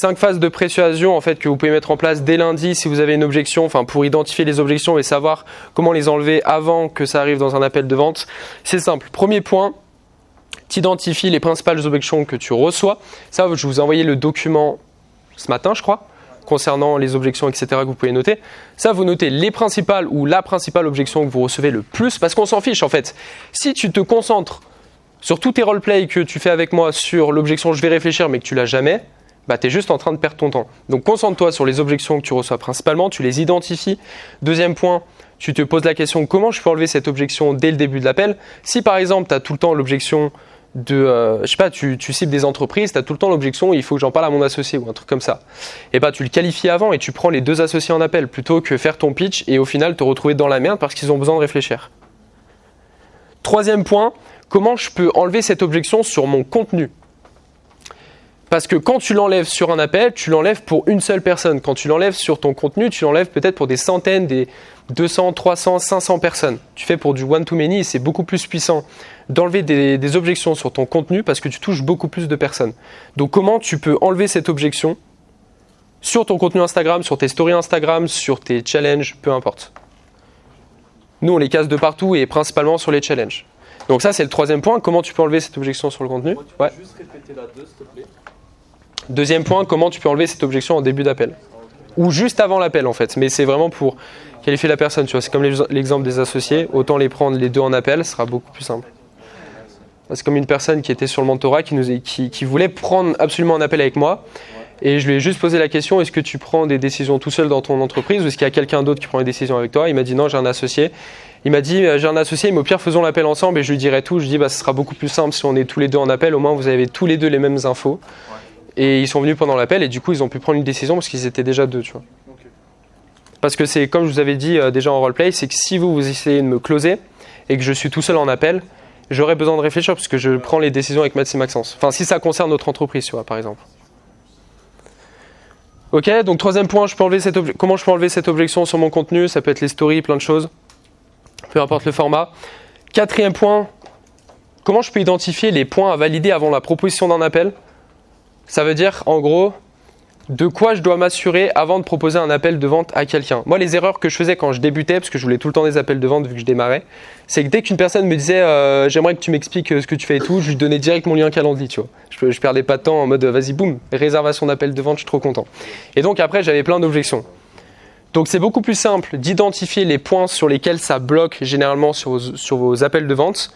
5 phases de persuasion en fait, que vous pouvez mettre en place dès lundi si vous avez une objection, enfin pour identifier les objections et savoir comment les enlever avant que ça arrive dans un appel de vente. C'est simple. Premier point, tu identifies les principales objections que tu reçois. Ça, je vous ai envoyé le document ce matin, je crois, concernant les objections, etc. que vous pouvez noter. Ça, vous notez les principales ou la principale objection que vous recevez le plus, parce qu'on s'en fiche en fait. Si tu te concentres sur tous tes roleplays que tu fais avec moi sur l'objection « je vais réfléchir » mais que tu l'as jamais, bah, tu es juste en train de perdre ton temps. Donc concentre-toi sur les objections que tu reçois principalement, tu les identifies. Deuxième point, tu te poses la question « comment je peux enlever cette objection dès le début de l'appel ?» Si par exemple, tu as tout le temps l'objection de, je sais pas, tu cibles des entreprises, tu as tout le temps l'objection « il faut que j'en parle à mon associé » ou un truc comme ça. Et bah tu le qualifies avant et tu prends les 2 associés en appel plutôt que faire ton pitch et au final te retrouver dans la merde parce qu'ils ont besoin de réfléchir. Troisième point, comment je peux enlever cette objection sur mon contenu ? Parce que quand tu l'enlèves sur un appel, tu l'enlèves pour une seule personne. Quand tu l'enlèves sur ton contenu, tu l'enlèves peut-être pour des centaines, des 200, 300, 500 personnes. Tu fais pour du one-to-many et c'est beaucoup plus puissant d'enlever des objections sur ton contenu parce que tu touches beaucoup plus de personnes. Donc comment tu peux enlever cette objection sur ton contenu Instagram, sur tes stories Instagram, sur tes challenges, peu importe. Nous, on les casse de partout et principalement sur les challenges. Donc ça, c'est le troisième point. Comment tu peux enlever cette objection sur le contenu ? Tu peux juste répéter la 2, s'il te plaît. Deuxième point, comment tu peux enlever cette objection en début d'appel ? Ou juste avant l'appel en fait, mais c'est vraiment pour qualifier la personne, tu vois. C'est comme l'exemple des associés, autant les prendre les 2 en appel, ce sera beaucoup plus simple. C'est comme une personne qui était sur le mentorat, qui voulait prendre absolument un appel avec moi, et je lui ai juste posé la question, est-ce que tu prends des décisions tout seul dans ton entreprise, ou est-ce qu'il y a quelqu'un d'autre qui prend les décisions avec toi ? Il m'a dit non, j'ai un associé. Il m'a dit j'ai un associé, mais au pire faisons l'appel ensemble, et je lui dirai tout. Je lui dis ce sera beaucoup plus simple si on est tous les 2 en appel, au moins vous avez tous les 2 les mêmes infos. Et ils sont venus pendant l'appel et du coup ils ont pu prendre une décision parce qu'ils étaient déjà 2, tu vois. Okay. Parce que c'est comme je vous avais dit déjà en roleplay, c'est que si vous essayez de me closer et que je suis tout seul en appel, j'aurai besoin de réfléchir parce que je prends les décisions avec Maths et Maxence. Enfin si ça concerne notre entreprise, tu vois, par exemple. Ok, donc troisième point, comment je peux enlever cette objection sur mon contenu ? Ça peut être les stories, plein de choses, peu importe le format. Quatrième point, comment je peux identifier les points à valider avant la proposition d'un appel ? Ça veut dire, en gros, de quoi je dois m'assurer avant de proposer un appel de vente à quelqu'un. Moi, les erreurs que je faisais quand je débutais, parce que je voulais tout le temps des appels de vente vu que je démarrais, c'est que dès qu'une personne me disait « j'aimerais que tu m'expliques ce que tu fais et tout », je lui donnais direct mon lien Calendly, tu vois. Je perdais pas de temps en mode « vas-y, boum, réservation d'appel de vente, je suis trop content ». Et donc après, j'avais plein d'objections. Donc c'est beaucoup plus simple d'identifier les points sur lesquels ça bloque généralement sur vos appels de vente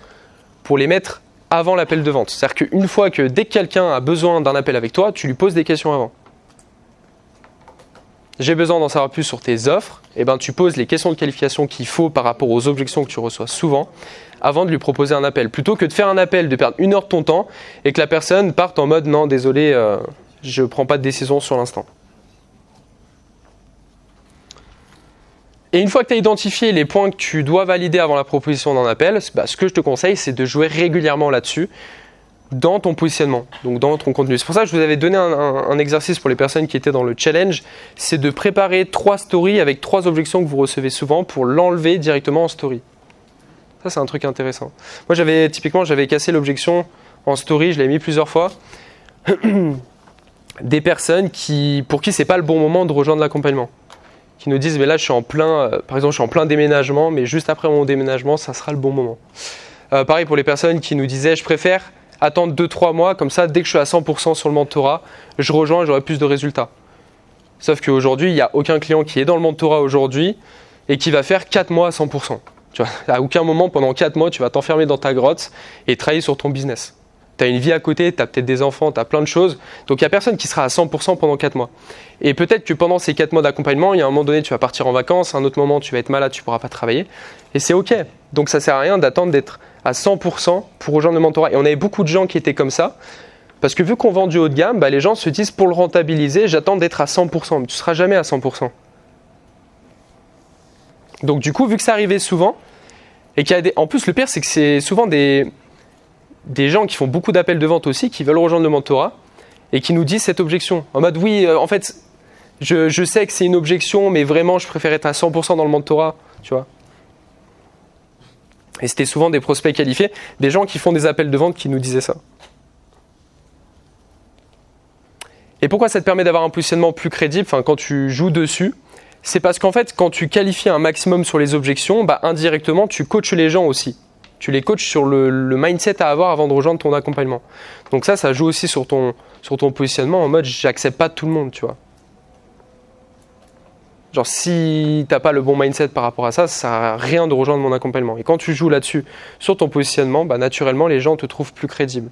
pour les mettre avant l'appel de vente. C'est-à-dire qu'une fois que dès que quelqu'un a besoin d'un appel avec toi, tu lui poses des questions avant. J'ai besoin d'en savoir plus sur tes offres, et ben tu poses les questions de qualification qu'il faut par rapport aux objections que tu reçois souvent avant de lui proposer un appel. Plutôt que de faire un appel, de perdre 1 heure de ton temps et que la personne parte en mode non, désolé, je ne prends pas de décision sur l'instant. Et une fois que tu as identifié les points que tu dois valider avant la proposition d'un appel, ce que je te conseille, c'est de jouer régulièrement là-dessus dans ton positionnement, donc dans ton contenu. C'est pour ça que je vous avais donné un exercice pour les personnes qui étaient dans le challenge, c'est de préparer 3 stories avec 3 objections que vous recevez souvent pour l'enlever directement en story. Ça, c'est un truc intéressant. Moi, j'avais cassé l'objection en story, je l'ai mis plusieurs fois. Des personnes pour qui c'est pas le bon moment de rejoindre l'accompagnement. Qui nous disent mais là je suis en plein déménagement, mais juste après mon déménagement ça sera le bon moment. Pareil pour les personnes qui nous disaient je préfère attendre 2-3 mois, comme ça dès que je suis à 100% sur le mentorat, je rejoins et j'aurai plus de résultats. Sauf qu'aujourd'hui il n'y a aucun client qui est dans le mentorat aujourd'hui et qui va faire 4 mois à 100%. Tu vois, à aucun moment pendant 4 mois tu vas t'enfermer dans ta grotte et travailler sur ton business. Tu as une vie à côté, tu as peut-être des enfants, tu as plein de choses. Donc, il n'y a personne qui sera à 100% pendant 4 mois. Et peut-être que pendant ces 4 mois d'accompagnement, il y a un moment donné, tu vas partir en vacances, à un autre moment, tu vas être malade, tu ne pourras pas travailler. Et c'est OK. Donc, ça ne sert à rien d'attendre d'être à 100% pour rejoindre le mentorat. Et on avait beaucoup de gens qui étaient comme ça. Parce que vu qu'on vend du haut de gamme, les gens se disent pour le rentabiliser, j'attends d'être à 100%. Mais tu ne seras jamais à 100%. Donc, du coup, vu que ça arrivait souvent, et qu'il y a en plus, le pire, c'est que c'est souvent des gens qui font beaucoup d'appels de vente aussi, qui veulent rejoindre le mentorat et qui nous disent cette objection. En mode, oui, en fait, je sais que c'est une objection, mais vraiment, je préfère être à 100% dans le mentorat, tu vois. Et c'était souvent des prospects qualifiés, des gens qui font des appels de vente qui nous disaient ça. Et pourquoi ça te permet d'avoir un positionnement plus crédible, quand tu joues dessus? C'est parce qu'en fait, quand tu qualifies un maximum sur les objections, indirectement, tu coaches les gens aussi. Tu les coaches sur le mindset à avoir avant de rejoindre ton accompagnement. Donc ça joue aussi sur ton positionnement en mode j'accepte pas tout le monde, tu vois. Genre si t'as pas le bon mindset par rapport à ça, ça sert à rien de rejoindre mon accompagnement. Et quand tu joues là-dessus, sur ton positionnement, naturellement les gens te trouvent plus crédible.